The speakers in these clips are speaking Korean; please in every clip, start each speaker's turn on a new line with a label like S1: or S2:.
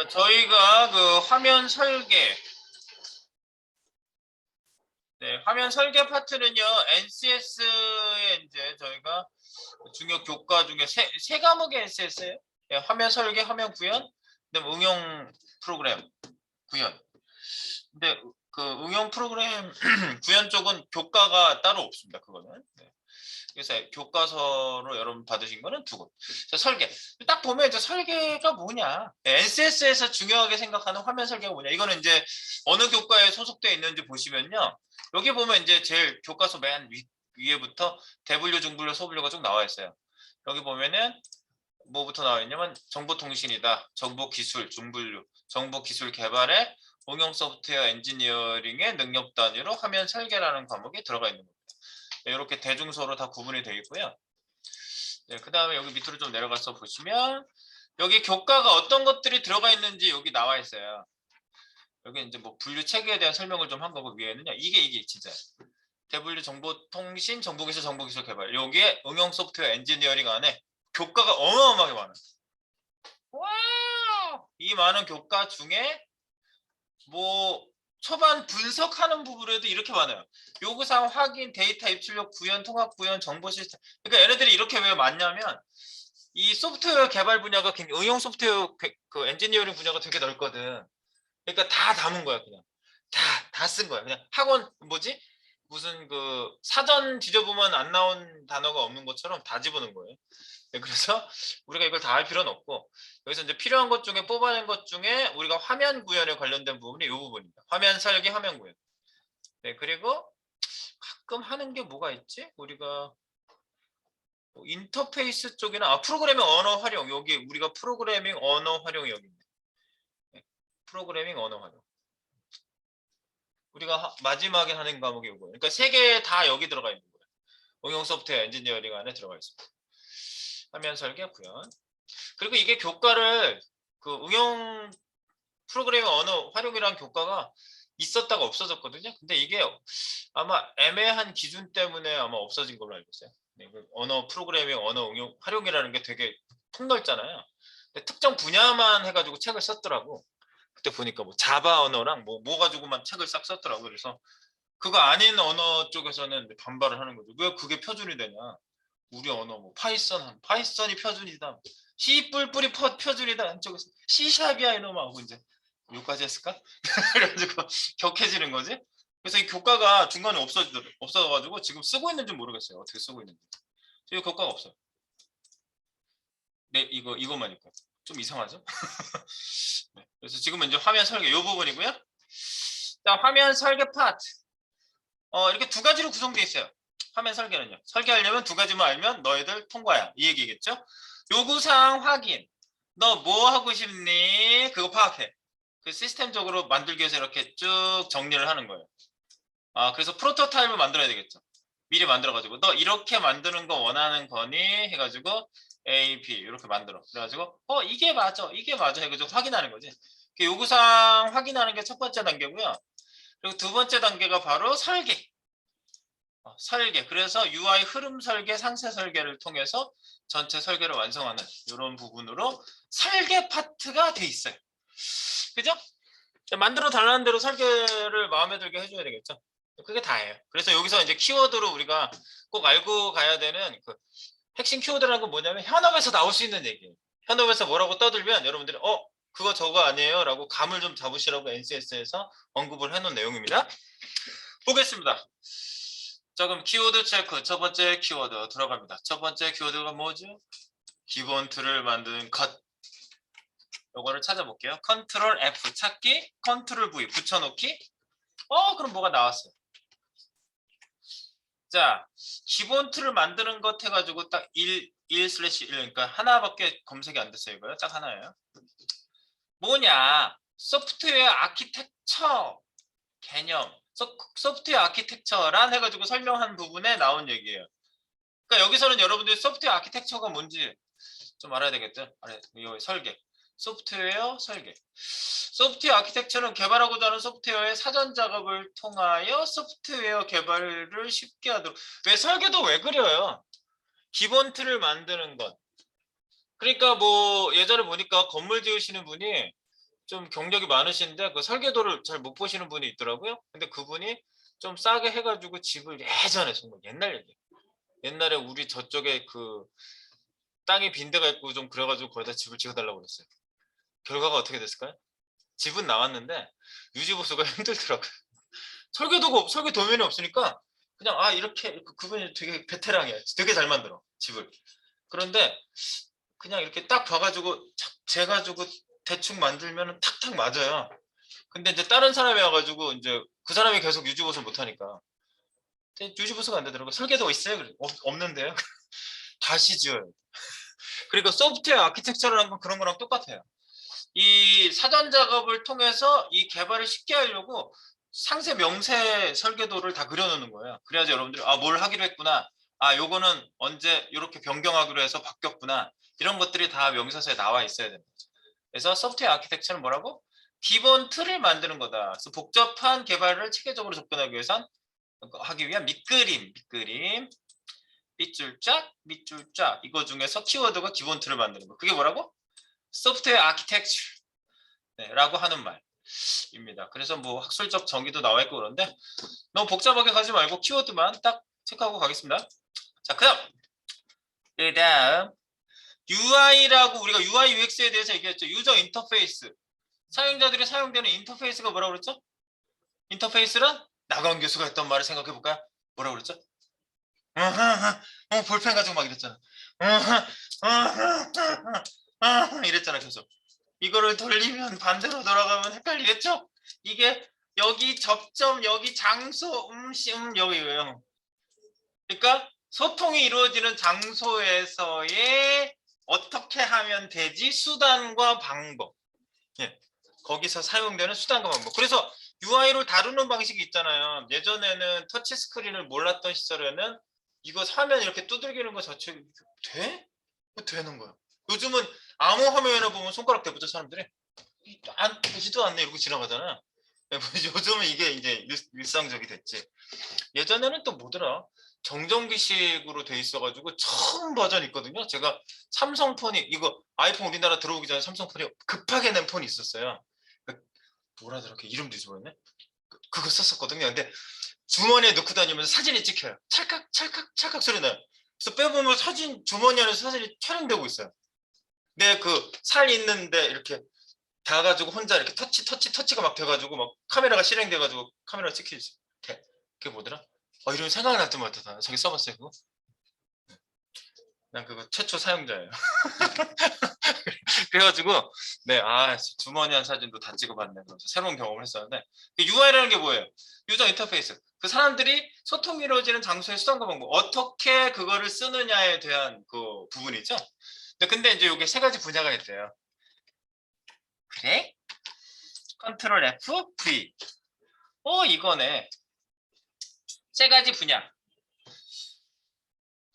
S1: 저희가 그 화면 설계, 화면 설계 파트는요, NCS에 이제 저희가 중요 교과 중에 세 과목이 NCS예요. 화면 설계, 화면 구현, 그다음에 응용 프로그램 구현. 근데 그 응용 프로그램 구현 쪽은 교과가 따로 없습니다. 그거는. 그래서 교과서로 여러분 받으신 거는 두 곳. 설계. 딱 보면 이제 설계가 뭐냐. NCS에서 중요하게 생각하는 화면 설계가 뭐냐. 이거는 이제 어느 교과에 소속되어 있는지 보시면요. 여기 보면 이제 제일 교과서 맨 위에부터 대분류, 중분류, 소분류가 쭉 나와 있어요. 여기 보면은 뭐부터 나와 있냐면 정보통신이다. 정보기술, 중분류, 정보기술 개발에 응용 소프트웨어 엔지니어링의 능력 단위로 화면 설계라는 과목이 들어가 있는 겁니다. 이렇게 대중소로 다 구분이 되어 있고요. 그 다음에 여기 밑으로 좀 내려가서 보시면 여기 교과가 어떤 것들이 들어가 있는지 여기 나와 있어요. 여기 이제 뭐 분류 체계에 대한 설명을 좀 한 거고 위에는요. 이게 진짜 대분류 정보통신, 정보기술, 정보기술 개발. 여기에 응용 소프트웨어 엔지니어링 안에 교과가 어마어마하게 많아요. 와! 이 많은 교과 중에 뭐 초반 분석하는 부분에도 이렇게 많아요. 요구사항 확인, 데이터 입출력 구현, 통합 구현, 정보 시스템. 그러니까 얘네들이 이렇게 왜 많냐면 이 소프트웨어 개발 분야가 응용 소프트웨어 그 엔지니어링 분야가 되게 넓거든. 그러니까 다 담은 거야, 그냥. 다 쓴 거야. 그냥 학원 뭐지? 무슨 그 사전 뒤져보면 안 나온 단어가 없는 것처럼 다 집어넣은 거예요. 그래서 우리가 이걸 다 할 필요는 없고 여기서 이제 필요한 것 중에 뽑아낸 것 중에 우리가 화면 구현에 관련된 부분이 이 부분입니다. 화면 설계, 화면 구현. 그리고 가끔 하는 게 뭐가 있지? 우리가 뭐 인터페이스 쪽이나 프로그래밍 언어 활용. 여기 우리가 프로그래밍 언어 활용이 여기 있네. 프로그래밍 언어 활용. 우리가 마지막에 하는 과목이 이거예요. 그러니까 세 개 다 여기 들어가 있는 거예요. 응용 소프트웨어 엔지니어링 안에 들어가 있습니다. 화면 설계, 구현. 그리고 이게 교과를 그 응용 프로그래밍 언어 활용이라는 교과가 있었다가 없어졌거든요. 근데 이게 아마 애매한 기준 때문에 아마 없어진 걸로 알고 있어요. 그 언어 프로그래밍 언어 응용 활용이라는 게 되게 폭넓잖아요. 근데 특정 분야만 해가지고 책을 썼더라고. 그때 보니까 뭐 자바 언어랑 뭐 가지고만 책을 싹 썼더라고. 그래서 그거 아닌 언어 쪽에서는 반발을 하는 거죠. 왜 그게 표준이 되냐? 우리 언어 뭐 파이썬이 표준이다. C 뿔뿔이 표준이다. 한쪽에서 C샵이야 이놈아 하고 이제 여기까지 했을까? 그래가지고 격해지는 거지. 그래서 이 교과가 중간에 없어져가지고 지금 쓰고 있는지 모르겠어요. 어떻게 쓰고 있는지. 이 교과가 없어요. 네, 이것만 있고 좀 이상하죠? 네, 그래서 지금은 이제 화면 설계 이 부분이고요. 자, 화면 설계 파트. 이렇게 두 가지로 구성되어 있어요. 화면 설계는요. 설계하려면 두 가지만 알면 너희들 통과야. 이 얘기겠죠? 요구사항 확인. 너 뭐 하고 싶니? 그거 파악해. 그 시스템적으로 만들기 위해서 이렇게 쭉 정리를 하는 거예요. 그래서 프로토타입을 만들어야 되겠죠. 미리 만들어가지고 너 이렇게 만드는 거 원하는 거니? 해가지고 A, B 이렇게 만들어. 그래가지고 이게 맞아. 이게 맞아. 해가지고 확인하는 거지. 그 요구사항 확인하는 게 첫 번째 단계고요. 그리고 두 번째 단계가 바로 설계. 설계. 그래서 UI 흐름 설계, 상세 설계를 통해서 전체 설계를 완성하는 이런 부분으로 설계 파트가 돼 있어요. 그죠? 만들어 달라는 대로 설계를 마음에 들게 해줘야 되겠죠. 그게 다예요. 그래서 여기서 이제 키워드로 우리가 꼭 알고 가야 되는 그 핵심 키워드라는 건 뭐냐면 현업에서 나올 수 있는 얘기예요. 현업에서 뭐라고 떠들면 여러분들이 그거 저거 아니에요 라고 감을 좀 잡으시라고 NCS에서 언급을 해놓은 내용입니다. 보겠습니다. 자, 그럼 키워드 체크. 첫 번째 키워드 들어갑니다. 첫 번째 키워드가 뭐죠? 기본 틀을 만드는 컷. 요거를 찾아볼게요. 컨트롤 F 찾기, 컨트롤 V 붙여놓기. 그럼 뭐가 나왔어요? 자, 기본 틀을 만드는 것 해가지고 딱 1/1 그러니까 하나밖에 검색이 안 됐어요. 이거요. 딱 하나예요. 뭐냐? 소프트웨어 아키텍처 개념. 소프트웨어 아키텍처란 해가지고 설명한 부분에 나온 얘기예요. 그러니까 여기서는 여러분들이 소프트웨어 아키텍처가 뭔지 좀 알아야 되겠죠? 이 설계. 소프트웨어 설계. 소프트웨어 아키텍처는 개발하고자 하는 소프트웨어의 사전 작업을 통하여 소프트웨어 개발을 쉽게 하도록. 왜 설계도 왜 그려요? 기본 틀을 만드는 것. 그러니까 뭐 예전에 보니까 건물 지으시는 분이 좀 경력이 많으신데 그 설계도를 잘 못 보시는 분이 있더라고요. 근데 그분이 좀 싸게 해가지고 집을 예전에 정말 옛날 얘기. 옛날에 우리 저쪽에 그 땅에 빈 데가 있고 좀 그래가지고 거기다 집을 지어달라고 그랬어요. 결과가 어떻게 됐을까요? 집은 나왔는데 유지 보수가 힘들더라고요. 설계 도면이 없으니까 그냥 아 이렇게 그분이 되게 베테랑이야. 되게 잘 만들어 집을. 그런데 그냥 이렇게 딱 봐가지고 재가지고 대충 만들면 탁탁 맞아요. 근데 이제 다른 사람이 와가지고 이제 그 사람이 계속 유지보수 못하니까 유지보수가 안 되더라고요. 설계도가 있어요? 그래. 없는데요. 다시 지어요. 그리고 소프트웨어 아키텍처라는 건 그런 거랑 똑같아요. 이 사전 작업을 통해서 이 개발을 쉽게 하려고 상세 명세 설계도를 다 그려놓는 거예요. 그래야지 여러분들이 아 뭘 하기로 했구나. 아 요거는 언제 이렇게 변경하기로 해서 바뀌었구나. 이런 것들이 다 명세서에 나와 있어야 됩니다. 그래서 소프트웨어 아키텍처는 뭐라고? 기본 틀을 만드는 거다. 그래서 복잡한 개발을 체계적으로 접근하기 위해선 하기 위한 밑그림, 밑줄짝 이거 중에서 키워드가 기본 틀을 만드는 거. 그게 뭐라고? 소프트웨어 아키텍처라고 하는 말입니다. 그래서 뭐 학술적 정의도 나와 있고 그런데 너무 복잡하게 가지 말고 키워드만 딱 체크하고 가겠습니다. 자, 그다음 UI라고 우리가 UI UX에 대해서 얘기했죠. 유저 인터페이스. 사용자들이 사용되는 인터페이스가 뭐라고 그랬죠? 인터페이스란 나가원 교수가 했던 말을 생각해 볼까요? 뭐라고 그랬죠? 볼펜 가지고 막 이랬잖아. 이랬잖아 계속. 이거를 돌리면 반대로 돌아가면 헷갈리겠죠? 이게 여기 접점, 여기 장소, 여기예요. 그러니까 소통이 이루어지는 장소에서의 어떻게 하면 되지? 수단과 방법. 예. 거기서 사용되는 수단과 방법. 그래서 UI를 다루는 방식이 있잖아요. 예전에는 터치 스크린을 몰랐던 시절에는 이거 화면 이렇게 두들기는 거 자체 돼? 되는 거야. 요즘은 아무 화면이나 보면 손가락 대보죠 사람들이. 안 되지도 않네 이러고 지나가잖아. 요즘은 이게 이제 일상적이 됐지. 예전에는 또 뭐더라? 정전기식으로 돼 있어가지고 처음 버전 있거든요. 제가 삼성폰이 이거 아이폰 우리나라 들어오기 전에 삼성폰이 급하게 낸 폰이 있었어요. 뭐라더라? 그 이름도 잊어버렸네. 그거 썼었거든요. 근데 주머니에 넣고 다니면서 사진이 찍혀요. 찰칵 찰칵 찰칵 소리 나요. 그래서 빼보면 사진 주머니 안에서 사진이 촬영되고 있어요. 내 그 살 있는데 이렇게 다 가지고 혼자 이렇게 터치가 막 돼가지고 막 카메라가 실행돼가지고 카메라가 찍히지. 그게 뭐더라? 이름이 생각날 때마다 저기 써봤어요 그거. 난 그거 최초 사용자예요. 그래가지고 주머니 한 사진도 다 찍어봤네. 그래서 새로운 경험을 했었는데 UI라는 게 뭐예요? 유저 인터페이스. 그 사람들이 소통이 이루어지는 장소의 수단과 방법 어떻게 그거를 쓰느냐에 대한 그 부분이죠. 근데 이제 이게 세 가지 분야가 있대요. 그래? 컨트롤 F, V. 이거네. 세 가지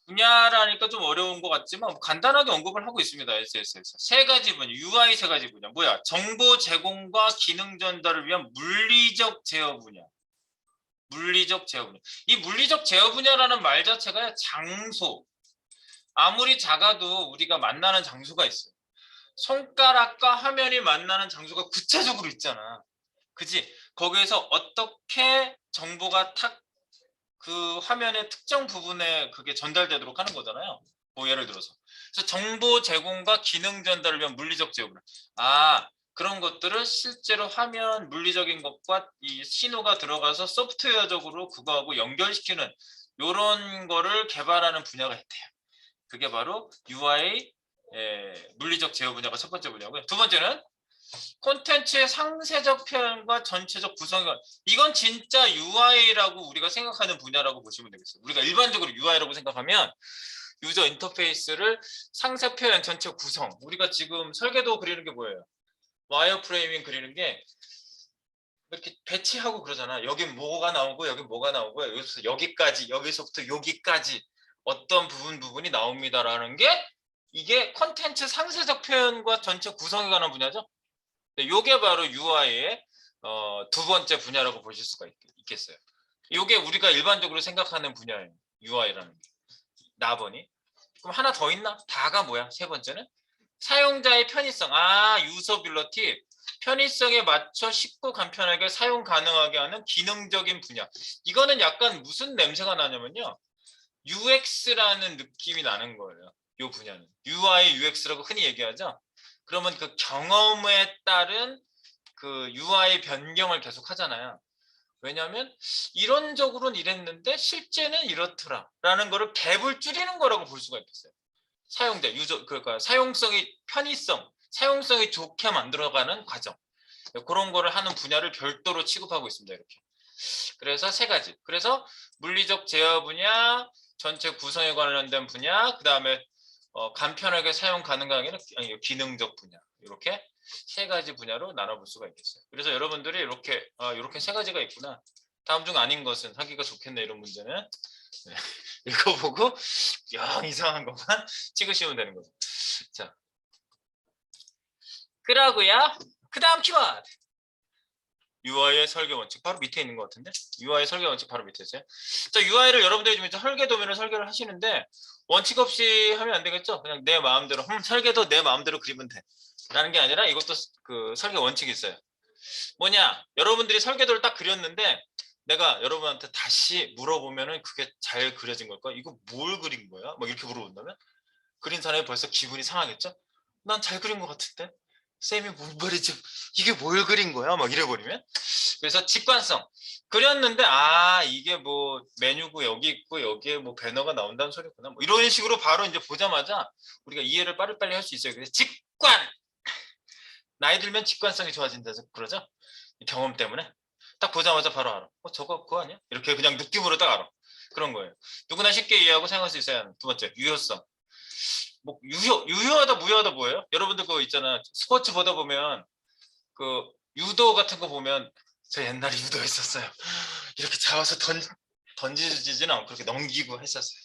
S1: 분야라니까 좀 어려운 것 같지만 간단하게 언급을 하고 있습니다. SS에서. 세 가지 분야, UI 세 가지 분야. 뭐야? 정보 제공과 기능 전달을 위한 물리적 제어 분야. 물리적 제어 분야. 이 물리적 제어 분야라는 말 자체가 장소. 아무리 작아도 우리가 만나는 장소가 있어요. 손가락과 화면이 만나는 장소가 구체적으로 있잖아. 그지? 거기에서 어떻게 정보가 그 화면의 특정 부분에 그게 전달되도록 하는 거잖아요. 뭐 예를 들어서. 그래서 정보 제공과 기능 전달을 위한 물리적 제어. 그런 것들을 실제로 화면 물리적인 것과 이 신호가 들어가서 소프트웨어적으로 그거하고 연결시키는 이런 거를 개발하는 분야가 있대요. 그게 바로 UI 물리적 제어 분야가 첫 번째 분야고요. 두 번째는 콘텐츠의 상세적 표현과 전체적 구성과 이건 진짜 UI라고 우리가 생각하는 분야라고 보시면 되겠어요. 우리가 일반적으로 UI라고 생각하면 유저 인터페이스를 상세 표현, 전체 구성. 우리가 지금 설계도 그리는 게 뭐예요? 와이어프레이밍 그리는 게 이렇게 배치하고 그러잖아. 여긴 뭐가 나오고 여긴 뭐가 나오고 여기서 여기까지 여기서부터 여기까지 어떤 부분이 나옵니다라는 게 이게 콘텐츠 상세적 표현과 전체 구성에 관한 분야죠. 이게 바로 UI의 두 번째 분야라고 보실 수가 있겠어요. 이게 우리가 일반적으로 생각하는 분야예요. UI라는 게. 나보니. 그럼 하나 더 있나? 다가 뭐야? 세 번째는 사용자의 편의성. 유서빌러티. 편의성에 맞춰 쉽고 간편하게 사용 가능하게 하는 기능적인 분야. 이거는 약간 무슨 냄새가 나냐면요. UX라는 느낌이 나는 거예요. 이 분야는. UI, UX라고 흔히 얘기하죠. 그러면 그 경험에 따른 그 UI 변경을 계속 하잖아요. 왜냐하면 이론적으로는 이랬는데 실제는 이렇더라라는 거를 갭을 줄이는 거라고 볼 수가 있겠어요. 사용자, 유저, 그러니까 사용성이 편의성, 사용성이 좋게 만들어가는 과정. 그런 거를 하는 분야를 별도로 취급하고 있습니다. 이렇게. 그래서 세 가지. 그래서 물리적 제어 분야, 전체 구성에 관련된 분야, 그 다음에 간편하게 사용 가능하게 기능적 분야. 이렇게 세 가지 분야로 나눠볼 수가 있겠어요. 그래서 여러분들이 이렇게 세 가지가 있구나. 다음 중 아닌 것은 하기가 좋겠네 이런 문제는 네. 읽어보고 영 이상한 것만 찍으시면 되는 거죠. 자, 그러고요. 그 다음 키워드. UI의 설계 원칙 바로 밑에 있는 것 같은데 UI의 설계 원칙 바로 밑에 있어요. 자, UI를 여러분들이 지금 설계 도면을 설계를 하시는데 원칙 없이 하면 안 되겠죠. 그냥 내 마음대로 설계도 내 마음대로 그리면 돼 라는 게 아니라 이것도 그 설계 원칙이 있어요. 뭐냐, 여러분들이 설계도를 딱 그렸는데 내가 여러분한테 다시 물어보면은 그게 잘 그려진 걸까? 이거 뭘 그린 거야? 막 이렇게 물어본다면 그린 사람이 벌써 기분이 상하겠죠? 난 잘 그린 것 같은데 쌤이 뭔 말이지? 이게 뭘 그린 거야? 막 이래버리면 그래서 직관성 그렸는데 이게 뭐 메뉴고 여기 있고 여기에 뭐 배너가 나온다는 소리구나 뭐 이런 식으로 바로 이제 보자마자 우리가 이해를 빠르게 할 수 있어요. 그래서 직관 나이 들면 직관성이 좋아진다 그러죠. 경험 때문에 딱 보자마자 바로 알아. 저거 그거 아니야? 이렇게 그냥 느낌으로 딱 알아. 그런 거예요. 누구나 쉽게 이해하고 사용할 수 있어야 하는 두 번째 유효성. 뭐 유효하다 무효하다 뭐예요? 여러분들 그거 있잖아. 스포츠 보다 보면 그 유도 같은 거 보면 저 옛날에 유도 했었어요. 이렇게 잡아서 던지지는 않고 그렇게 넘기고 했었어요.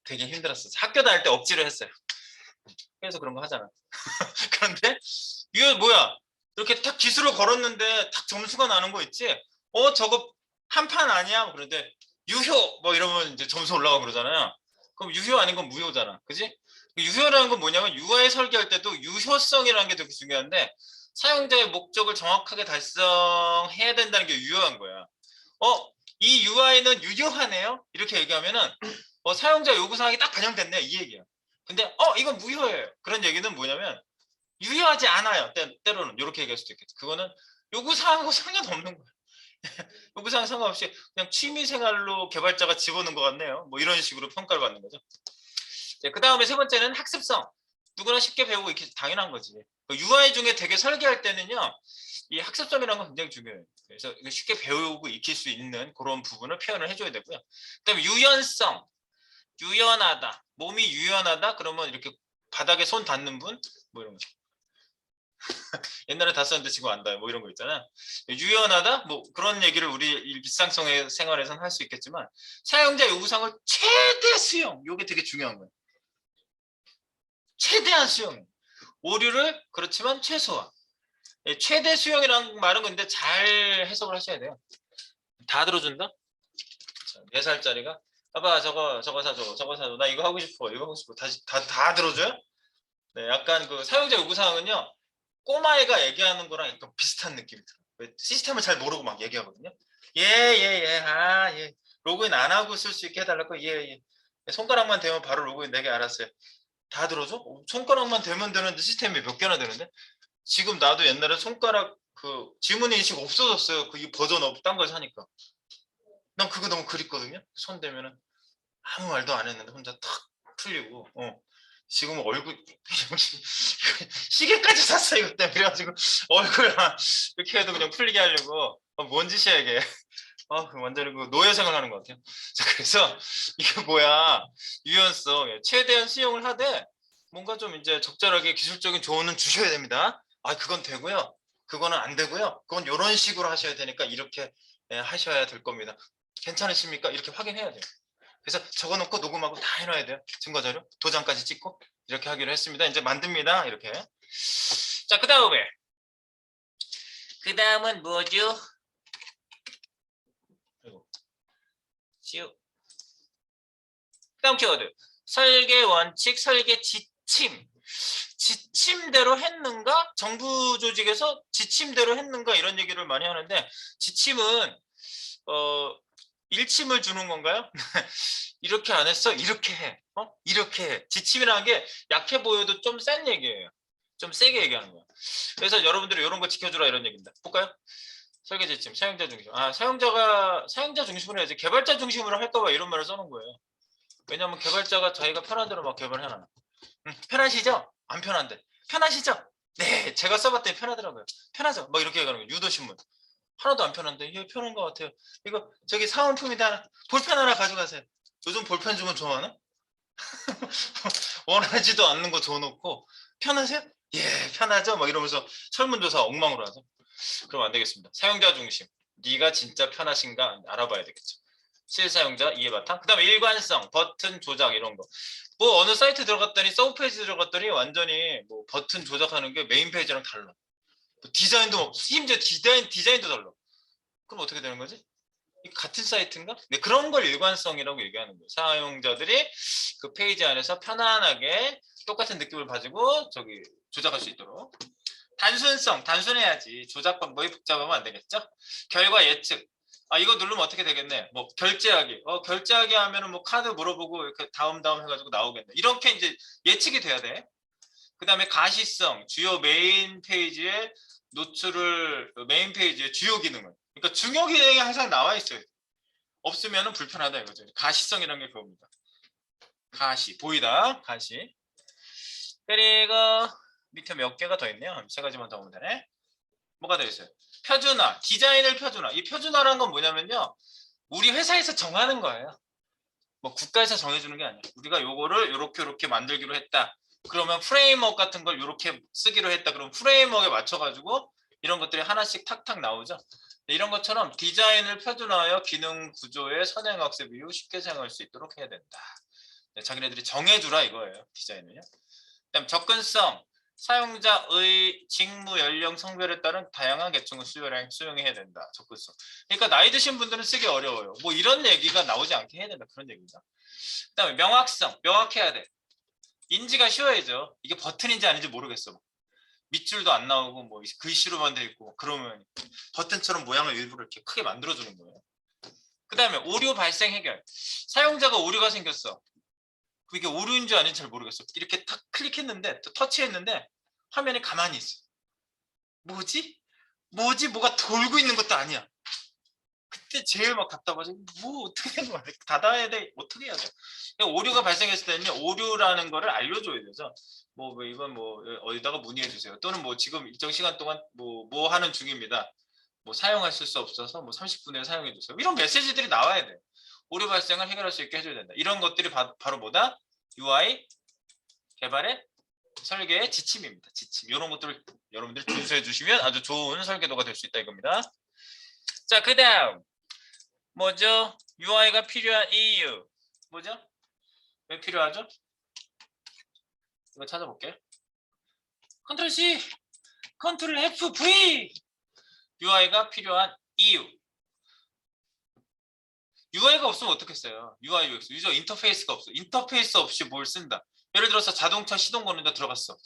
S1: 되게 힘들었어요. 학교 다닐 때 억지로 했어요. 그래서 그런 거 하잖아. 그런데 이거 뭐야? 이렇게 딱 기술을 걸었는데 딱 점수가 나는 거 있지? 저거 한 판 아니야? 그런데 유효 뭐 이러면 이제 점수 올라가고 그러잖아요. 그럼 유효 아닌 건 무효잖아. 그지? 유효라는 건 뭐냐면 UI 설계할 때도 유효성이라는 게 되게 중요한데 사용자의 목적을 정확하게 달성해야 된다는 게 유효한 거야. 이 UI는 유효하네요. 이렇게 얘기하면은 사용자 요구사항이 딱 반영됐네 이 얘기야. 근데 이건 무효예요. 그런 얘기는 뭐냐면 유효하지 않아요. 때로는 이렇게 얘기할 수도 있겠죠. 그거는 요구사항하고 상관없는 거예요. 요구사항 상관없이 그냥 취미생활로 개발자가 집어넣은 것 같네요. 뭐 이런 식으로 평가를 받는 거죠. 그 다음에 세 번째는 학습성. 누구나 쉽게 배우고 익히 당연한 거지. UI 중에 되게 설계할 때는요. 이 학습성이라는 건 굉장히 중요해요. 그래서 쉽게 배우고 익힐 수 있는 그런 부분을 표현을 해줘야 되고요. 그다음에 유연성. 유연하다. 몸이 유연하다. 그러면 이렇게 바닥에 손 닿는 분? 뭐 이런 거. 옛날에 다 썼는데 지금 안 닿아요. 뭐 이런 거 있잖아. 유연하다? 뭐 그런 얘기를 우리 일상성의 생활에서는 할 수 있겠지만 사용자 요구사항을 최대 수용. 이게 되게 중요한 거예요. 최대한 수용. 오류를 그렇지만 최소화. 최대 수용이라는 말은 근데 잘 해석을 하셔야 돼요. 다 들어준다? 4살짜리가 아빠 저거 사줘 저거 사줘 나 이거 하고 싶어 이거 하고 싶어 다 들어줘요? 네, 약간 그 사용자 요구사항은요 꼬마애가 얘기하는 거랑 약간 비슷한 느낌이 들어요. 시스템을 잘 모르고 막 얘기하거든요. 예. 로그인 안 하고 쓸 수 있게 해달라고 예. 손가락만 대면 바로 로그인 되게 알았어요. 다 들어줘? 손가락만 대면 되는데 시스템이 몇 개나 되는데 지금 나도 옛날에 손가락 그 지문 인식 없어졌어요. 그 버전 업 딴 걸 사니까. 난 그거 너무 그립거든요. 손 대면은 아무 말도 안 했는데 혼자 탁 풀리고. 지금 얼굴 시계까지 샀어 이것 때문에 그래가지고 얼굴 이렇게 해도 그냥 풀리게 하려고 뭔 짓이야 이게. 완전히 그 노예 생활하는 것 같아요. 자, 그래서 이게 뭐야 유연성 최대한 수용을 하되 뭔가 좀 이제 적절하게 기술적인 조언은 주셔야 됩니다. 그건 되고요. 그거는 안 되고요. 그건 이런 식으로 하셔야 되니까 이렇게 하셔야 될 겁니다. 괜찮으십니까? 이렇게 확인해야 돼요. 그래서 적어놓고 녹음하고 다 해놔야 돼요. 증거자료, 도장까지 찍고 이렇게 하기로 했습니다. 이제 만듭니다. 이렇게. 자, 그 다음은 뭐죠? 그 다음 키워드 설계 원칙, 설계 지침. 지침대로 했는가? 정부 조직에서 지침대로 했는가? 이런 얘기를 많이 하는데 지침은 일침을 주는 건가요? 이렇게 안 했어? 이렇게 해. 이렇게 해. 지침이라는 게 약해 보여도 좀 센 얘기예요. 좀 세게 얘기하는 거야. 그래서 여러분들이 이런 거 지켜주라 이런 얘기입니다. 볼까요? 설계 지침, 사용자 중심. 사용자 중심으로 해야지. 개발자 중심으로 할까봐 이런 말을 써놓은 거예요. 왜냐면 개발자가 자기가 편한 대로 막 개발해놔. 편하시죠? 안 편한데. 편하시죠? 네, 제가 써봤더니 편하더라고요. 편하죠? 막 이렇게 얘기하는 거예요. 유도신문. 하나도 안 편한데 이게 편한 것 같아요. 이거 저기 사은품이다. 볼펜 하나 가져가세요. 요즘 볼펜 주면 좋아하나? 원하지도 않는 거 줘놓고 편하세요? 예, 편하죠? 막 이러면서 설문조사 엉망으로 하죠. 그럼 안 되겠습니다. 사용자 중심. 네가 진짜 편하신가 알아봐야 되겠죠. 실사용자 이해 바탕. 그 다음에 일관성, 버튼 조작 이런 거. 뭐 어느 사이트 들어갔더니 서브 페이지 들어갔더니 완전히 뭐 버튼 조작하는 게 메인 페이지랑 달라. 뭐 디자인도 심지어 디자인도 달라. 그럼 어떻게 되는 거지? 같은 사이트인가? 네, 그런 걸 일관성이라고 얘기하는 거예요. 사용자들이 그 페이지 안에서 편안하게 똑같은 느낌을 가지고 저기 조작할 수 있도록. 단순성, 단순해야지. 조작 방법이 복잡하면 안 되겠죠? 결과 예측. 이거 누르면 어떻게 되겠네? 뭐 결제하기. 결제하기 하면은 뭐 카드 물어보고 이렇게 다음 해가지고 나오겠네. 이렇게 이제 예측이 돼야 돼. 그 다음에 가시성, 주요 메인 페이지에 노출을 메인 페이지의 주요 기능을. 그러니까 중요 기능이 항상 나와 있어요. 없으면은 불편하다 이거죠. 가시성이라는 게 그겁니다. 가시 보이다 가시. 그리고 밑에 몇 개가 더 있네요. 세 가지만 더 보면 되네. 뭐가 더 있어요? 표준화, 디자인을 표준화. 이 표준화라는 건 뭐냐면요. 우리 회사에서 정하는 거예요. 뭐 국가에서 정해주는 게 아니에요. 우리가 요거를 요렇게 만들기로 했다. 그러면 프레임워크 같은 걸 요렇게 쓰기로 했다. 그럼 프레임워크에 맞춰가지고 이런 것들이 하나씩 탁탁 나오죠. 이런 것처럼 디자인을 표준화하여 기능 구조의 선행학습 이후 쉽게 사용할 수 있도록 해야 된다. 자기네들이 정해주라 이거예요. 디자인을요. 그다음 접근성. 사용자의 직무, 연령, 성별에 따른 다양한 계층을 수용해야 된다. 접근성. 그러니까 나이 드신 분들은 쓰기 어려워요. 뭐 이런 얘기가 나오지 않게 해야 된다. 그런 얘기입니다. 그다음에 명확성. 명확해야 돼. 인지가 쉬워야죠. 이게 버튼인지 아닌지 모르겠어. 밑줄도 안 나오고 뭐 글씨로만 돼 있고 그러면 버튼처럼 모양을 일부러 이렇게 크게 만들어주는 거예요. 그다음에 오류 발생 해결. 사용자가 오류가 생겼어. 그게 오류인지 아닌지 잘 모르겠어. 이렇게 탁 클릭했는데 터치했는데 화면이 가만히 있어. 뭐지? 뭐가 돌고 있는 것도 아니야. 그때 제일 막 답답하지. 뭐 어떻게 되는 거야? 닫아야 돼. 어떻게 해야 돼? 오류가 발생했을 때는요. 오류라는 거를 알려줘야 되죠. 뭐 이건 뭐 어디다가 문의해 주세요. 또는 뭐 지금 일정 시간 동안 뭐 하는 중입니다. 뭐 사용하실 수 없어서 뭐 30분 후에 사용해 주세요. 이런 메시지들이 나와야 돼. 오류 발생을 해결할 수 있게 해줘야 된다. 이런 것들이 바로 뭐다? UI 개발의 설계의 지침입니다. 지침. 이런 것들을 여러분들이 준수해 주시면 아주 좋은 설계도가 될 수 있다 이겁니다. 자, 그 다음 뭐죠? UI가 필요한 이유 뭐죠? 왜 필요하죠? 이거 찾아볼게요. 컨트롤 C, 컨트롤 F, V. UI가 필요한 이유. UI가 없으면 어떻겠어요? UI, UX, 유저 인터페이스가 없어. 인터페이스 없이 뭘 쓴다. 예를 들어서 자동차 시동 거는 데 들어갔어.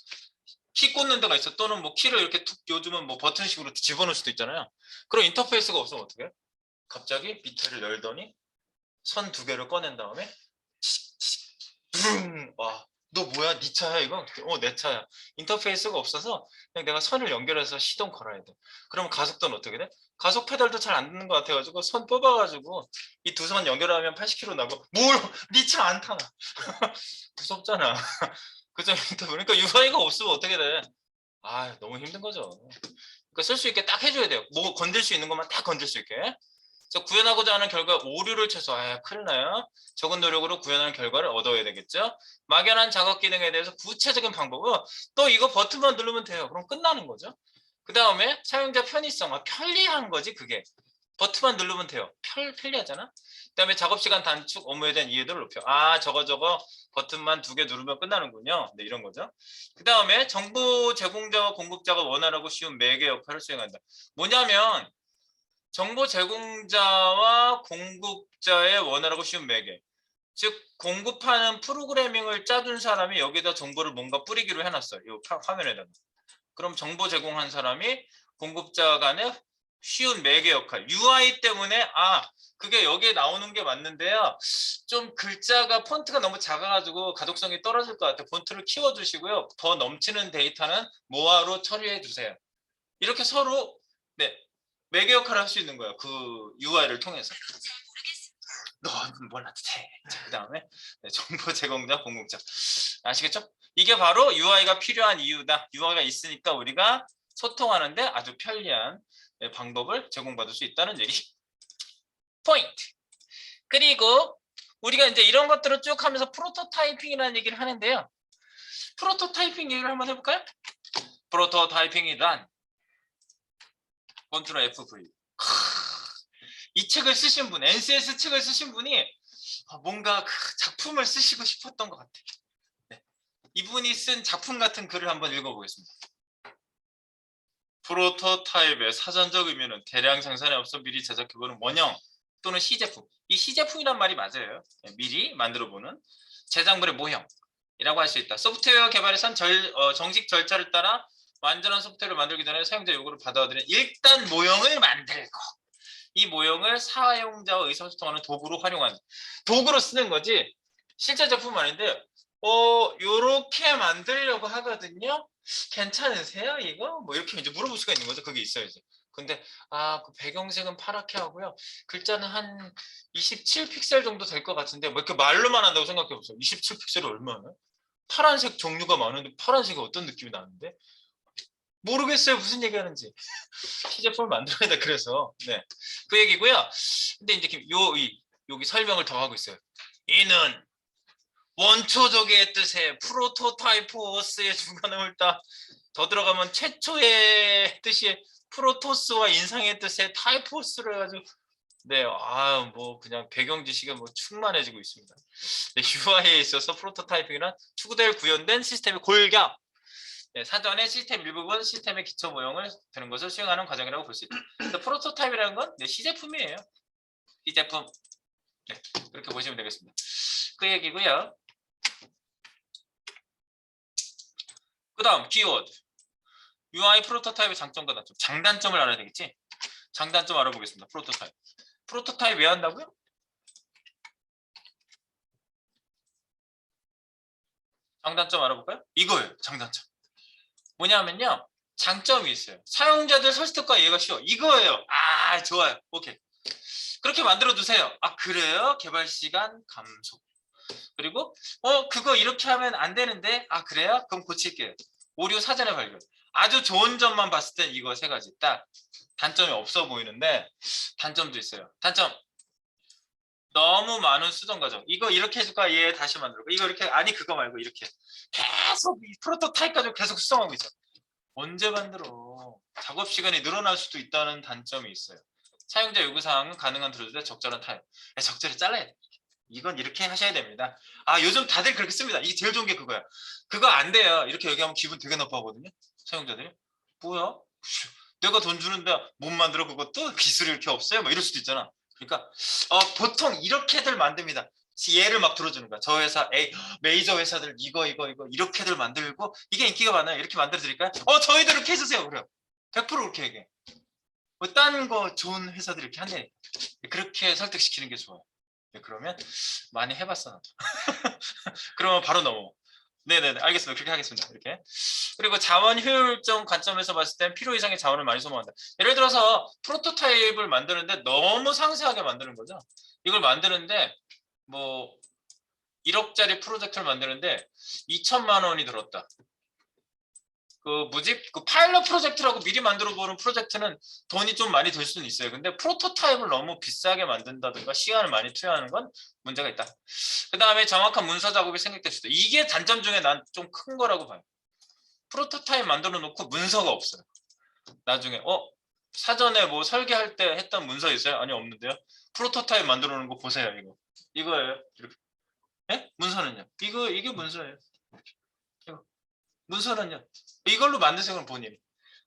S1: 키 꽂는 데가 있어. 또는 뭐 키를 이렇게 툭 요즘은 뭐 버튼식으로 집어넣을 수도 있잖아요. 그럼 인터페이스가 없으면 어떻게 해? 갑자기 밑에를 열더니 선 두 개를 꺼낸 다음에 와, 너 뭐야? 네 차야 이거? 내 차야. 인터페이스가 없어서 그냥 내가 선을 연결해서 시동 걸어야 돼. 그러면 가속도는 어떻게 돼? 가속 페달도 잘 안 듣는 것 같아가지고 선 뽑아가지고 이 두 선 연결하면 80km 나고 뭘? 네 차 안 타나? 무섭잖아. 그죠? 그러니까 UI가 없으면 어떻게 돼? 너무 힘든 거죠. 그러니까 쓸 수 있게 딱 해줘야 돼요. 뭐 건들 수 있는 것만 딱 건들 수 있게. 그래서 구현하고자 하는 결과 오류를 최소 큰일 나요. 적은 노력으로 구현하는 결과를 얻어야 되겠죠. 막연한 작업 기능에 대해서 구체적인 방법은 또 이거 버튼만 누르면 돼요. 그럼 끝나는 거죠. 그 다음에 사용자 편의성, 편리한 거지 그게. 버튼만 누르면 돼요. 편리하잖아. 그 다음에 작업시간 단축, 업무에 대한 이해도를 높여. 저거 버튼만 두 개 누르면 끝나는군요. 네, 이런 거죠. 그 다음에 정보 제공자와 공급자가 원활하고 쉬운 매개 역할을 수행한다. 뭐냐면 정보 제공자와 공급자의 원활하고 쉬운 매개. 즉 공급하는 프로그래밍을 짜준 사람이 여기다 정보를 뭔가 뿌리기로 해놨어요. 이 화면에다가. 그럼 정보 제공한 사람이 공급자 간의 쉬운 매개 역할. UI 때문에 그게 여기에 나오는 게 맞는데요. 좀 글자가 폰트가 너무 작아가지고 가독성이 떨어질 것 같아요. 폰트를 키워주시고요. 더 넘치는 데이터는 모아로 처리해 주세요. 이렇게 서로 네, 매개 역할을 할 수 있는 거예요. 그 UI를 통해서. 너는 몰라도 돼. 그 다음에 네, 정보 제공자, 공급자. 아시겠죠? 이게 바로 UI가 필요한 이유다. UI가 있으니까 우리가 소통하는데 아주 편리한 방법을 제공받을 수 있다는 얘기. 포인트. 그리고 우리가 이제 이런 것들을 쭉 하면서 프로토타이핑이라는 얘기를 하는데요. 프로토타이핑 얘기를 한번 해볼까요? 프로토타이핑이란 컨트롤 FV. 이 책을 쓰신 분, NCS 책을 쓰신 분이 뭔가 그 작품을 쓰시고 싶었던 것 같아요. 네. 이분이 쓴 작품 같은 글을 한번 읽어보겠습니다. 프로토타입의 사전적 의미는 대량 생산에 앞서 미리 제작해보는 원형 또는 시제품. 이 시제품이란 말이 맞아요. 미리 만들어보는 제작물의 모형이라고 할 수 있다. 소프트웨어 개발에선 정식 절차를 따라 완전한 소프트웨어를 만들기 전에 사용자 요구를 받아들이는 일단 모형을 만들고 이 모형을 사용자와 의사소통하는 도구로 활용하는 도구로 쓰는 거지 실제 제품은 아닌데 요렇게 만들려고 하거든요. 괜찮으세요 이거? 뭐 이렇게 이제 물어볼 수가 있는 거죠. 그게 있어야지. 근데 그 배경색은 파랗게 하고요. 글자는 한 27픽셀 정도 될 것 같은데 뭐 이렇게 말로만 한다고 생각해 보세요. 27픽셀이 얼마나? 파란색 종류가 많은데 파란색이 어떤 느낌이 나는데? 모르겠어요. 무슨 얘기하는지. 시제품을 만들어야 돼. 그래서 네. 그 얘기고요. 근데 이제 여기 설명을 더 하고 있어요. 이는 원초적의 뜻의 프로토타이포스의 중간음을 더 들어가면 최초의 뜻이 프로토스와 인상의 뜻의 타이포스를 해가지고 네, 뭐 그냥 배경 지식이 뭐 충만해지고 있습니다. 네, UI에 있어서 프로토타이핑이란 추구될 구현된 시스템의 골격. 네, 사전에 시스템 일부분, 시스템의 기초 모형을 드는 것을 수행하는 과정이라고 볼 수 있다. 프로토타입이라는 건 시제품이에요. 시제품. 네, 그렇게 보시면 되겠습니다. 그 얘기고요. 그 다음 키워드. UI 프로토타입의 장점과 단점. 장단점을 알아야 되겠지? 장단점 알아보겠습니다. 프로토타입. 프로토타입 왜 한다고요? 장단점 알아볼까요? 이거예요. 장단점. 뭐냐면요. 장점이 있어요. 사용자들 설득과 이해가 쉬워. 이거예요. 좋아요. 오케이. 그렇게 만들어 두세요. 그래요? 개발 시간 감소. 그리고 그거 이렇게 하면 안 되는데 그래요? 그럼 고칠게요. 오류 사전에 발견. 아주 좋은 점만 봤을 땐 이거 세 가지 딱 단점이 없어 보이는데 단점도 있어요. 단점 너무 많은 수정 과정. 이거 이렇게 해줄까? 얘 다시 만들고 이거 이렇게 그거 말고 이렇게 계속 이 프로토타입 가지고 계속 수정하고 있어. 언제 만들어? 작업 시간이 늘어날 수도 있다는 단점이 있어요. 사용자 요구사항은 가능한 들어줄 때 적절한 타입. 적절히 잘라야 돼. 이건 이렇게 하셔야 됩니다. 요즘 다들 그렇게 씁니다. 이게 제일 좋은 게 그거야. 그거 안 돼요. 이렇게 얘기하면 기분 되게 나빠하거든요. 사용자들이. 뭐야? 내가 돈 주는데 못 만들어 그것도 기술이 이렇게 없어요? 뭐 이럴 수도 있잖아. 그러니까 보통 이렇게들 만듭니다. 예를 막 들어주는 거야. 저 회사 메이저 회사들 이거 이렇게들 만들고 이게 인기가 많아요. 이렇게 만들어 드릴까요? 저희들 이렇게 해주세요. 그래요. 100% 그렇게 얘기해. 딴 거 좋은 회사들 이렇게 한대. 그렇게 설득시키는 게 좋아요. 그러면 많이 해봤어 나도. 그러면 바로 넘어. 네네네 알겠습니다. 그렇게 하겠습니다. 이렇게. 그리고 자원 효율적 관점에서 봤을 땐 필요 이상의 자원을 많이 소모한다. 예를 들어서 프로토타입을 만드는데 너무 상세하게 만드는 거죠. 이걸 만드는데 뭐 1억짜리 프로젝트를 만드는데 2천만 원이 들었다. 그 파일럿 프로젝트라고 미리 만들어 보는 프로젝트는 돈이 좀 많이 들 수는 있어요. 근데 프로토타입을 너무 비싸게 만든다든가 시간을 많이 투여하는 건 문제가 있다. 그 다음에 정확한 문서 작업이 생략될 수도. 이게 단점 중에 난 좀 큰 거라고 봐요. 프로토타입 만들어 놓고 문서가 없어요. 나중에 사전에 뭐 설계할 때 했던 문서 있어요? 아니 없는데요. 프로토타입 만들어 놓은 거 보세요. 이거예요. 이렇게. 네? 문서는요? 이게 문서예요. 문서는요? 이걸로 만드세요. 그럼 본인이.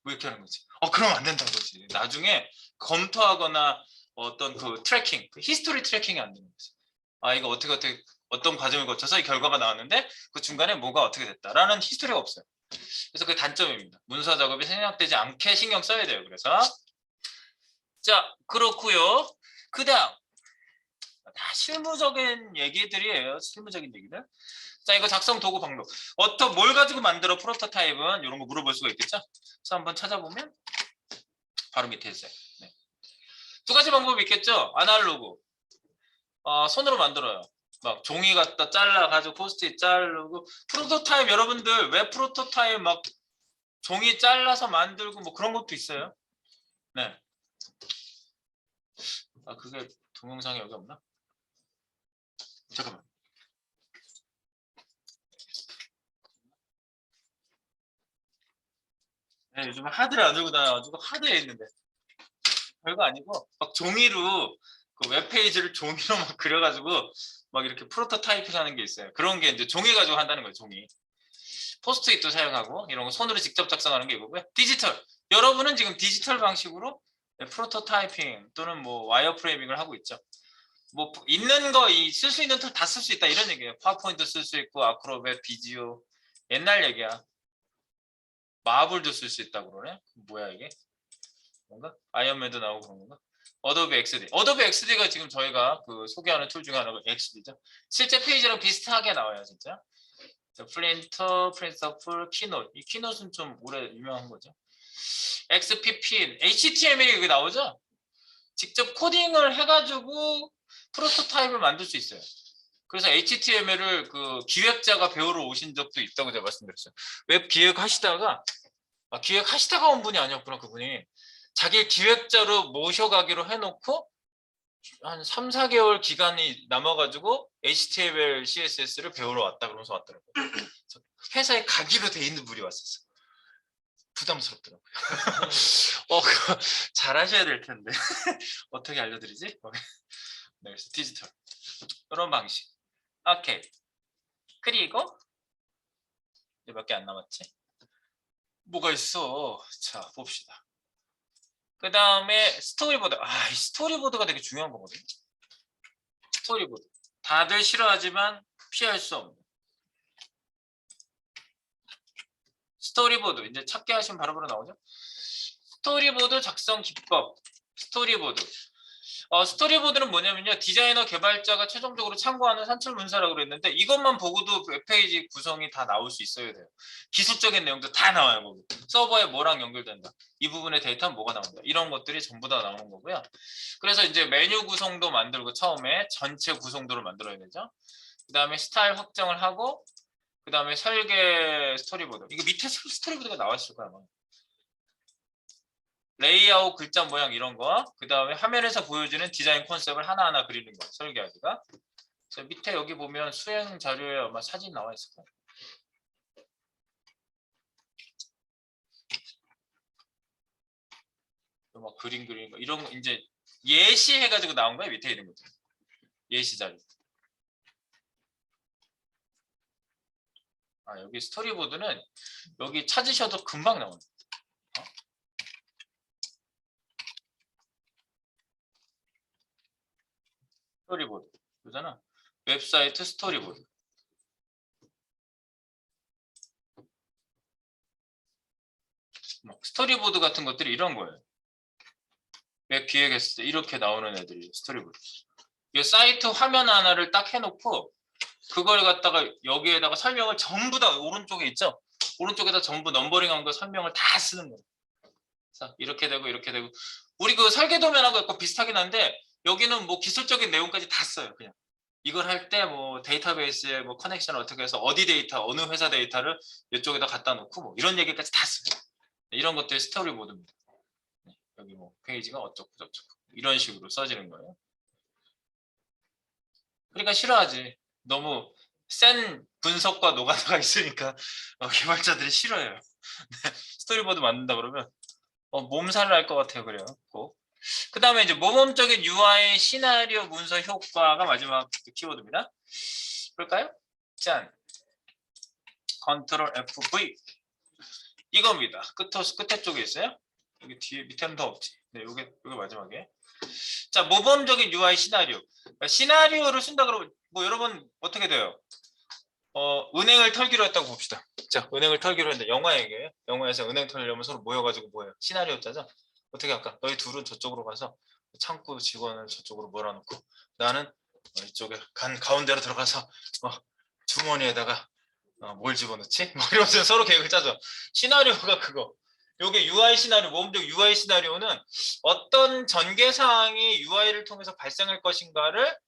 S1: 뭐 이렇게 하는 거지. 그럼 안 된다는 거지. 나중에 검토하거나 어떤 그 트래킹, 그 히스토리 트래킹이 안 되는 거지. 이거 어떻게 어떤 과정을 거쳐서 이 결과가 나왔는데 그 중간에 뭐가 어떻게 됐다라는 히스토리가 없어요. 그래서 그게 단점입니다. 문서 작업이 생략되지 않게 신경 써야 돼요. 그래서 자 그렇고요. 그다음 다 실무적인 얘기들이에요. 실무적인 얘기들. 자 이거 작성 도구 방법. 뭘 가지고 만들어 프로토타입은 이런 거 물어볼 수가 있겠죠. 그래서 한번 찾아보면 바로 밑에 있어요. 네. 두 가지 방법이 있겠죠. 아날로그. 손으로 만들어요. 막 종이 갖다 잘라가지고 포스트잇 자르고 프로토타입 여러분들 왜 프로토타입 막 종이 잘라서 만들고 뭐 그런 것도 있어요. 네. 그게 동영상이 여기 없나? 잠깐만. 네, 요즘 하드를 안 들고 다녀가지고 하드에 있는데 별거 아니고 막 종이로 그 웹페이지를 종이로 막 그려가지고 막 이렇게 프로토타입 하는 게 있어요. 그런 게 이제 종이 가지고 한다는 거예요. 종이. 포스트잇도 사용하고 이런 거 손으로 직접 작성하는 게 이거고요. 디지털. 여러분은 지금 디지털 방식으로 프로토타이핑 또는 뭐 와이어프레이밍을 하고 있죠. 뭐 있는 거 쓸 수 있는 툴 다 쓸 수 있다 이런 얘기예요. 파워포인트 쓸 수 있고 아크로벳, 비지오 옛날 얘기야. 마블도 쓸 수 있다고 그러네. 뭐야 이게? 뭔가? 아이언맨도 나오고 그런 건가? 어도비 XD. 어도비 XD가 지금 저희가 그 소개하는 툴 중에 하나가 XD죠. 실제 페이지랑 비슷하게 나와요, 진짜. 플린터, 프린서플, 키노트. 이 키노트는 좀 오래 유명한 거죠. XPP, HTML이 여기 나오죠? 직접 코딩을 해가지고 프로토타입을 만들 수 있어요. 그래서 HTML을 그 기획자가 배우러 오신 적도 있다고 제가 말씀드렸어요. 웹 기획하시다가 기획하시다가 온 분이 아니었구나 그분이. 자기 기획자로 모셔가기로 해놓고 한 3, 4개월 기간이 남아가지고 HTML, CSS를 배우러 왔다 그러면서 왔더라고요. 회사에 가기로 돼 있는 분이 왔었어. 부담스럽더라고요. 잘하셔야 될 텐데 어떻게 알려드리지? 네, 그래서 디지털 이런 방식. 오케이. 그리고 이제 몇 개 안 남았지? 뭐가 있어? 자 봅시다. 그 다음에 스토리보드. 이 스토리보드가 되게 중요한 거거든요. 스토리보드. 다들 싫어하지만 피할 수 없는. 스토리보드. 이제 찾기 하시면 바로바로 나오죠. 스토리보드 작성 기법. 스토리보드. 스토리보드는 뭐냐면요. 디자이너 개발자가 최종적으로 참고하는 산출 문서라고 그랬는데 이것만 보고도 웹페이지 구성이 다 나올 수 있어야 돼요. 기술적인 내용도 다 나와요. 거기. 서버에 뭐랑 연결된다. 이 부분의 데이터는 뭐가 나온다. 이런 것들이 전부 다 나오는 거고요. 그래서 이제 메뉴 구성도 만들고 처음에 전체 구성도를 만들어야 되죠. 그 다음에 스타일 확정을 하고 그 다음에 설계 스토리보드. 이거 밑에 스토리보드가 나왔을 거야. 아마. 레이아웃, 글자 모양 이런 거. 그 다음에 화면에서 보여주는 디자인 컨셉을 하나하나 그리는 거. 설계하기가. 그래서 밑에 여기 보면 수행 자료에 아마 사진 나와 있을 거예요. 막 그림 그리는 거. 이런 거 이제 예시 해가지고 나온 거예요. 밑에 있는 것들. 예시 자료. 여기 스토리보드는 여기 찾으셔도 금방 나와요. 스토리보드. 그잖아. 웹사이트 스토리보드. 스토리보드 같은 것들이 이런 거예요. 웹 기획했을 때 이렇게 나오는 애들이 스토리보드. 이 사이트 화면 하나를 딱 해놓고 그걸 갖다가 여기에다가 설명을 전부 다 오른쪽에 있죠. 오른쪽에다 전부 넘버링한 거 설명을 다 쓰는 거예요. 그래서 이렇게 되고 이렇게 되고 우리 그 설계도면하고 약간 비슷하긴 한데 여기는 뭐 기술적인 내용까지 다 써요. 그냥 이걸 할 때 뭐 데이터베이스에 뭐 커넥션을 어떻게 해서 어디 데이터 어느 회사 데이터를 이쪽에다 갖다 놓고 뭐 이런 얘기까지 다 써요. 이런 것들이 스토리보드입니다. 여기 뭐 페이지가 어쩌고 저쩌고 이런 식으로 써지는 거예요. 그러니까 싫어하지. 너무 센 분석과 노가다가 있으니까 개발자들이 싫어해요. 스토리보드 만든다 그러면 몸살 날 것 같아요. 그래요. 꼭. 그 다음에 이제 모범적인 UI 시나리오 문서 효과가 마지막 키워드입니다. 볼까요? 짠. 컨트롤 FV. 이겁니다. 끝에 쪽에 있어요. 여기 뒤에 밑에는 더 없지. 네, 요게 마지막에. 자, 모범적인 UI 시나리오. 시나리오를 쓴다 그러면 뭐 여러분 어떻게 돼요? 은행을 털기로 했다고 봅시다. 자, 은행을 털기로 했는데 영화 얘기예요. 영화에서 은행 털려면 서로 모여가지고 뭐예요? 시나리오 짜죠? 어떻게 할까? 너희 둘은 저쪽으로 가서 창구 직원을 저쪽으로 몰아놓고 나는 이쪽에 가운데로 들어가서 주머니에다가 뭘 집어넣지? 뭐 이러면서 서로 계획을 짜죠. 시나리오가 그거. 요게 UI 시나리오, 모범적 UI 시나리오는 어떤 전개 사항이 UI를 통해서 발생할 것인가를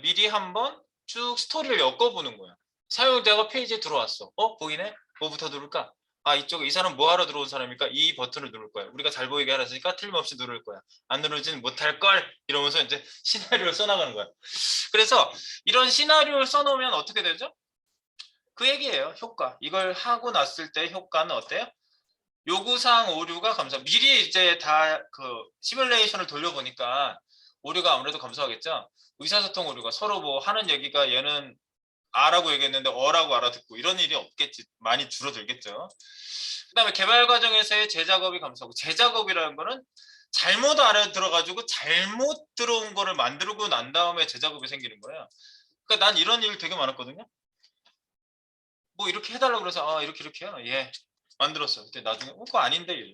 S1: 미리 한번 쭉 스토리를 엮어보는 거야. 사용자가 페이지에 들어왔어. 보이네? 뭐부터 누를까? 이쪽에 이 사람 뭐 하러 들어온 사람이니까 이 버튼을 누를 거야. 우리가 잘 보이게 하라으니까 틀림없이 누를 거야. 안 누르지는 못할 걸 이러면서 이제 시나리오를 써나가는 거야. 그래서 이런 시나리오를 써놓으면 어떻게 되죠? 그 얘기예요. 효과. 이걸 하고 났을 때 효과는 어때요? 요구사항 오류가 감소. 미리 이제 다 그 시뮬레이션을 돌려보니까 오류가 아무래도 감소하겠죠. 의사소통 오류가 서로 뭐 하는 얘기가 얘는 아라고 얘기했는데 어라고 알아듣고 이런 일이 없겠지. 많이 줄어들겠죠. 그다음에 개발 과정에서의 재작업이 감소하고, 재작업이라는 거는 잘못 알아들어가지고 잘못 들어온 거를 만들고 난 다음에 재작업이 생기는 거예요. 그러니까 난 이런 일 되게 많았거든요. 뭐 이렇게 해달라고 그래서 이렇게요. 예, 만들었어. 근데 나중에 그거 아닌데,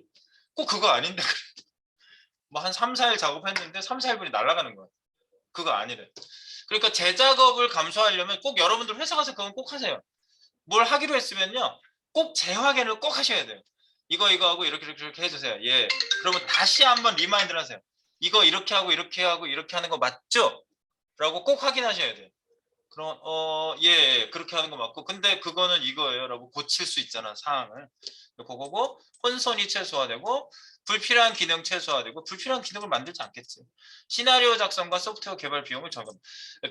S1: 꼭 그거 아닌데 그래. 뭐 한 3, 4일 작업했는데 3, 4일분이 날아가는 거야. 그거 아니래. 그러니까 재작업을 감소하려면 꼭 여러분들 회사 가서 그건 꼭 하세요. 뭘 하기로 했으면요, 꼭 재확인을 꼭 하셔야 돼요. 이거 하고 이렇게 해주세요. 예. 그러면 다시 한번 리마인드를 하세요. 이거 이렇게 하고 이렇게 하고 이렇게 하는 거 맞죠? 라고 꼭 확인하셔야 돼요. 그럼 예, 그렇게 하는 거 맞고, 근데 그거는 이거예요 라고 고칠 수 있잖아, 사항을. 그거고, 혼선이 최소화되고 불필요한 기능 최소화되고, 불필요한 기능을 만들지 않겠지. 시나리오 작성과 소프트웨어 개발 비용을 절감.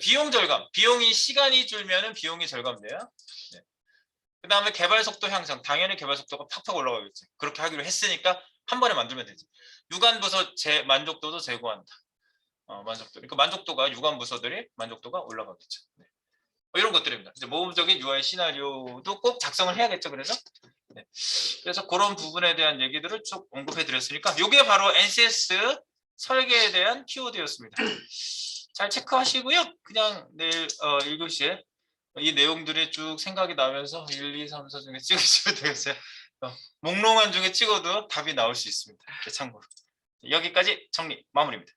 S1: 비용 절감. 비용이 시간이 줄면은 비용이 절감돼요. 네. 그 다음에 개발 속도 향상. 당연히 개발 속도가 팍팍 올라가겠지. 그렇게 하기로 했으니까 한 번에 만들면 되지. 유관 부서 만족도도 제고한다. 만족도. 그러니까 만족도가, 유관 부서들이 만족도가 올라가겠죠. 네. 이런 것들입니다. 이제 모범적인 UI 시나리오도 꼭 작성을 해야겠죠. 그래서 네. 그래서 그런 부분에 대한 얘기들을 쭉 언급해 드렸으니까, 이게 바로 NCS 설계에 대한 키워드였습니다. 잘 체크하시고요. 그냥 내일 1교시에 이 내용들이 쭉 생각이 나면서 1, 2, 3, 4 중에 찍으시면 되겠어요. 몽롱한 중에 찍어도 답이 나올 수 있습니다. 참고로. 여기까지 정리 마무리입니다.